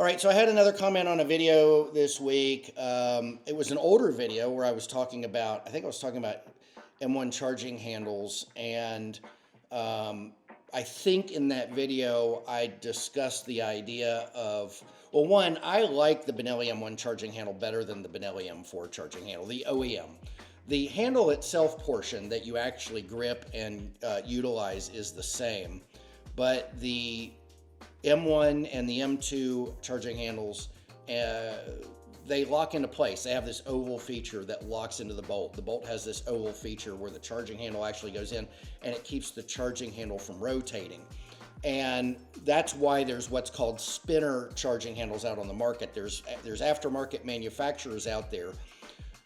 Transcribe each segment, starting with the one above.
All right, so I had another comment on a video this week. It was an older video where I was talking about, I think I was talking about M1 charging handles. And um, I think in that video, I discussed the idea of, well, one, I like the Benelli M1 charging handle better than the Benelli M4 charging handle, the OEM. The handle itself portion that you actually grip and utilize is the same, but the M1 and the M2 charging handles, they lock into place. They have this oval feature that locks into the bolt. The bolt has this oval feature where the charging handle actually goes in, and it keeps the charging handle from rotating. And that's why there's what's called spinner charging handles out on the market. There's aftermarket manufacturers out there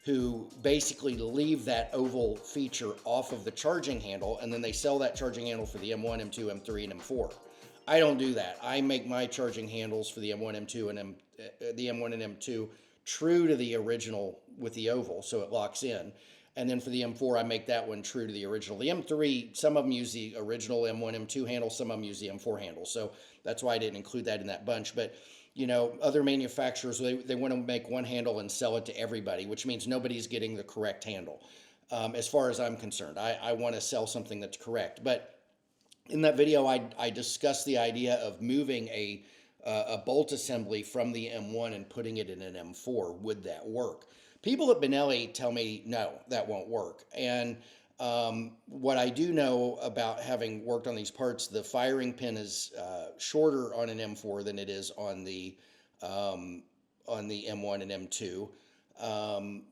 who basically leave that oval feature off of the charging handle, and then they sell that charging handle for the M1, M2, M3, and M4. I don't do that. I make my charging handles for the M1, M2, and the M1 and M2 true to the original with the oval, so it locks in. And then for the M4, I make that one true to the original. The M3, some of them use the original M1, M2 handle, some of them use the M4 handle. So that's why I didn't include that in that bunch. But other manufacturers, they want to make one handle and sell it to everybody, which means nobody's getting the correct handle. As far as I'm concerned, I want to sell something that's correct. But in that video, I discussed the idea of moving a bolt assembly from the M1 and putting it in an M4. Would that work? People at Benelli tell me, no, that won't work. And what I do know about having worked on these parts, the firing pin is shorter on an M4 than it is on the M1 and M2.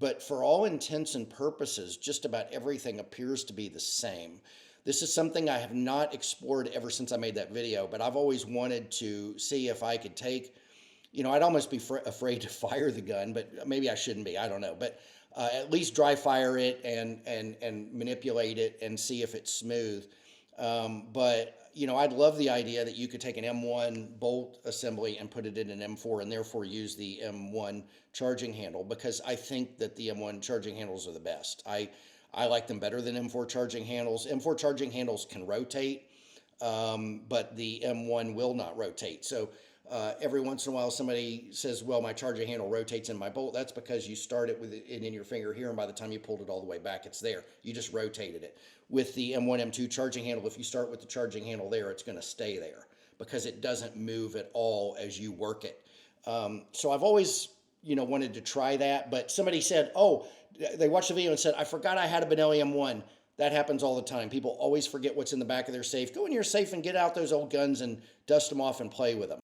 But for all intents and purposes, just about everything appears to be the same. This is something I have not explored ever since I made that video, but I've always wanted to see if I could take, I'd almost be afraid to fire the gun, but maybe I shouldn't be. I don't know. But at least dry fire it and manipulate it and see if it's smooth. But I'd love the idea that you could take an M1 bolt assembly and put it in an M4 and therefore use the M1 charging handle, because I think that the M1 charging handles are the best. I like them better than M4 charging handles. M4 charging handles can rotate, but the M1 will not rotate. So every once in a while somebody says, well, my charging handle rotates in my bolt. That's because you start it with it in your finger here, and by the time you pulled it all the way back, it's there. You just rotated it. With the M1, M2 charging handle, if you start with the charging handle there, it's going to stay there because it doesn't move at all as you work it. So I've always wanted to try that, but somebody said, oh, they watched the video and said, I forgot I had a Benelli M1. That happens all the time. People always forget what's in the back of their safe. Go in your safe and get out those old guns and dust them off and play with them.